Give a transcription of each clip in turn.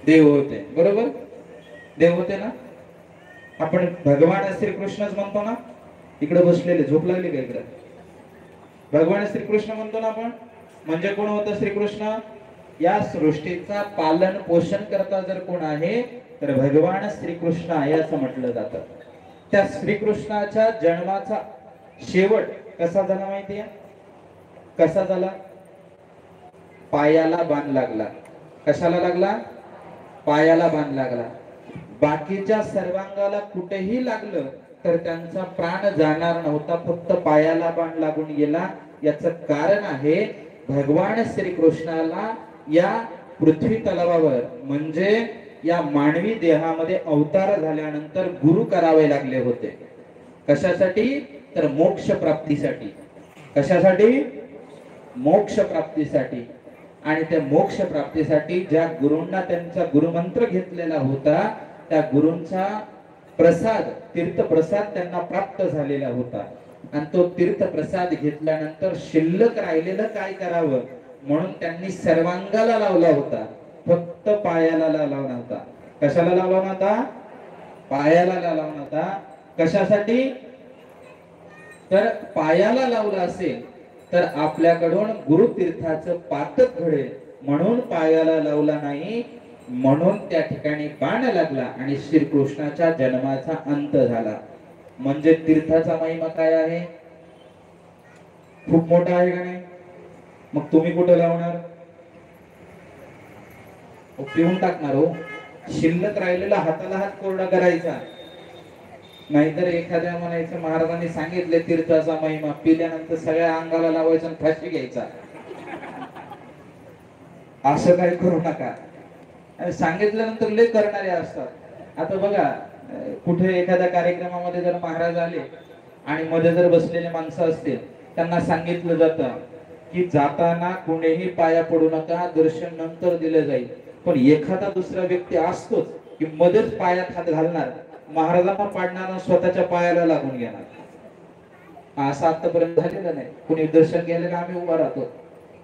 देव होते, बरोबर? देव होते ना. आपण भगवान श्रीकृष्णच म्हणतो ना. इकडे बसलेले झोप लागली का इकडे? भगवान श्रीकृष्ण म्हणतो ना आपण. म्हणजे कोण होतं श्रीकृष्ण? या सृष्टीचा पालन पोषण करता जर कोण आहे तर भगवान श्रीकृष्ण आहे असं म्हटलं जातं. त्या श्रीकृष्णाच्या जन्माचा शेवट कसा झाला माहितीये? कसा झाला? पायाला बाण लागला. कशाला लागला? पायाला बाण लागला. बाकीच्या सर्वांगाला कुठेही लागलं तर त्यांचा प्राण जाणार नव्हता, फक्त पायाला बाण लागून गेला. याचं कारण आहे भगवान श्रीकृष्णाला या पृथ्वी तलावावर म्हणजे या मानवी देहामध्ये अवतार झाल्यानंतर गुरु करावे लागले होते. कशासाठी? तर मोक्ष प्राप्तीसाठी. कशासाठी? मोक्ष प्राप्तीसाठी. आणि त्या मोक्ष प्राप्तीसाठी ज्या गुरूंना त्यांचा गुरुमंत्र घेतलेला होता त्या गुरूंचा प्रसाद, तीर्थ प्रसाद त्यांना प्राप्त झालेला होता. आणि तो तीर्थ प्रसाद घेतल्यानंतर शिल्लक राहिलेलं काय करावं म्हणून त्यांनी सर्वांगाला लावला होता, फक्त पायाला लावला नव्हता. कशाला लावला नव्हता? पायाला लावला नव्हता. कशासाठी? तर पायाला लावला असेल तर आपल्याकडून गुरुतीर्थाचं पातक घडेल म्हणून पायाला लावला नाही, म्हणून त्या ठिकाणी बाण लागला आणि श्रीकृष्णाच्या जन्माचा अंत झाला. म्हणजे तीर्थाचा महिमा काय आहे? खूप मोठा आहे का नाही? मग तुम्ही कुठे लावणार? पिऊन टाकणार हो. शिल्लक राहिलेला हाताला हात कोरडा करायचा. नाहीतर एखाद्या म्हणायचं महाराजांनी सांगितले तीर्थाचा महिमा, पिल्यानंतर सगळ्या अंगाला लावायचं आणि फाशी घ्यायचा. असं काही करू नका. सांगितल्यानंतर लय करणारे असतात. आता बघा कुठे एखाद्या कार्यक्रमामध्ये जर महाराज आले आणि मध्ये जर बसलेले माणसं असतील त्यांना सांगितलं जातं की जाताना कुणीही पाया पडू नका, दर्शन नंतर दिलं जाईल. पण एखादा दुसरा व्यक्ती असतोच की मध्येच पायात हात घालणार, महाराजांना पाडणार, स्वतःच्या पायाला लागून घेणार. असं आतापर्यंत झालेलं नाही. कुणी दर्शन घ्यायला का आम्ही उभा राहतो,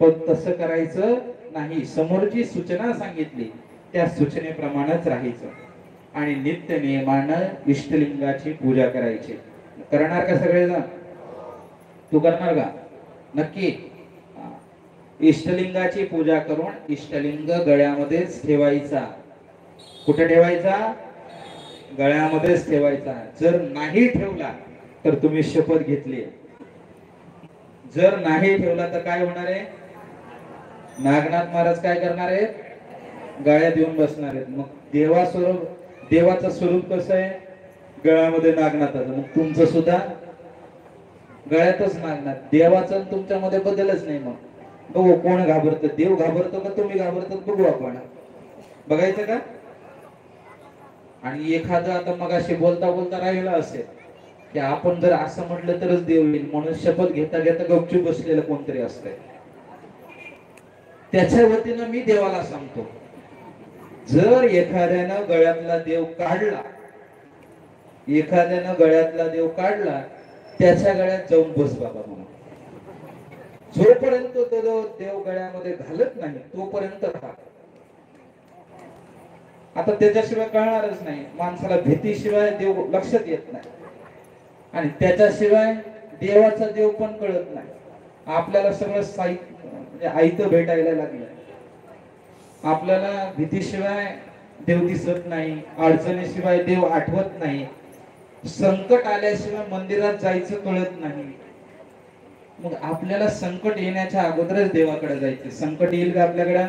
पण तसं करायचं नाही. समोरची सूचना सांगितली त्या सूचनेप्रमाणेच राहायचं आणि नित्य नियमानं इष्टलिंगाची पूजा करायची. करणार का सगळेजण? तू करणार का? नक्की. इष्टलिंगाची पूजा करून इष्टलिंग गळ्यामध्येच ठेवायचा. कुठे ठेवायचा? गळ्यामध्येच ठेवायचा. जर नाही ठेवला तर तुम्ही शपथ घेतली. जर नाही ठेवला तर काय होणार आहे? नागनाथ महाराज काय करणार आहे? गळ्यात येऊन बसणार आहेत. मग देवाचं स्वरूप कसं आहे? गळ्यामध्ये नागनाथाचं. मग तुमचं सुद्धा गळ्यातच नागनाथ. देवाचं तुमच्यामध्ये बदलच नाही. मग बघू कोण घाबरत, देव घाबरतो का तुम्ही घाबरतात? बघू आपण. बघायचं का? आणि एखादं आता मग अशी बोलता बोलता राहिला असेल की आपण जर असं म्हटलं तरच देव येईल म्हणून शपथ घेता घेता गपचूप बसलेलं कोणतरी असतंय. त्याच्या वतीनं मी देवाला सांगतो, जर एखाद्यानं गळ्यातला देव काढला, एखाद्यानं गळ्यातला देव काढला, त्याच्या गळ्यात जाऊन बस बाबा म्हणून. जोपर्यंत तो देव गळ्यामध्ये घालत नाही तोपर्यंत राहा. आता त्याच्याशिवाय कळणारच नाही. माणसाला भीतीशिवाय देव लक्षात येत नाही आणि त्याच्याशिवाय देवाचा देव पण कळत नाही. आपल्याला सगळं साहित्य म्हणजे आयतं भेटायला लागलं. आपल्याला भीतीशिवाय देव दिसत नाही, अडचणीशिवाय देव आठवत नाही, संकट आल्याशिवाय मंदिरात जायचं कळत नाही. मग आपल्याला संकट येण्याच्या अगोदरच देवाकडे जायचं. संकट येईल का आपल्याकडे?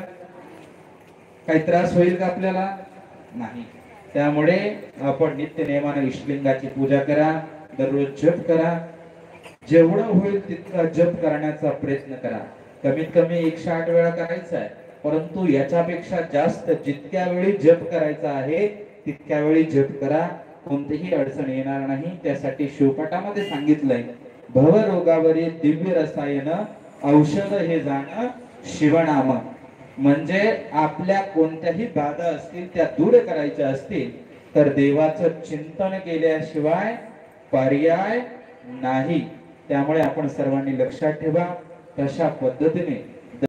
काही त्रास होईल का आपल्याला? नाही. त्यामुळे आपण नित्य नेमाने इष्टलिंगाची पूजा करा, दररोज जप करा. जेवढं होईल तितका जप करण्याचा प्रयत्न करा. कमीत कमी 108 वेळा करायचा आहे, परंतु याच्यापेक्षा जास्त जितक्या वेळी जप करायचा आहे तितक्या वेळी जप करा. कोणतीही अडचण येणार नाही. त्यासाठी शिवपाठामध्ये सांगितलंय, भवरोगावरील दिव्य रसायन औषध हे जाणं शिवनाम. म्हणजे आपल्या कोणत्याही बाधा असतील त्या दूर करायच्या असतील तर देवाचं चिंतन केल्याशिवाय पर्याय नाही. त्यामुळे आपण सर्वांनी लक्षात ठेवा. तशा पद्धतीने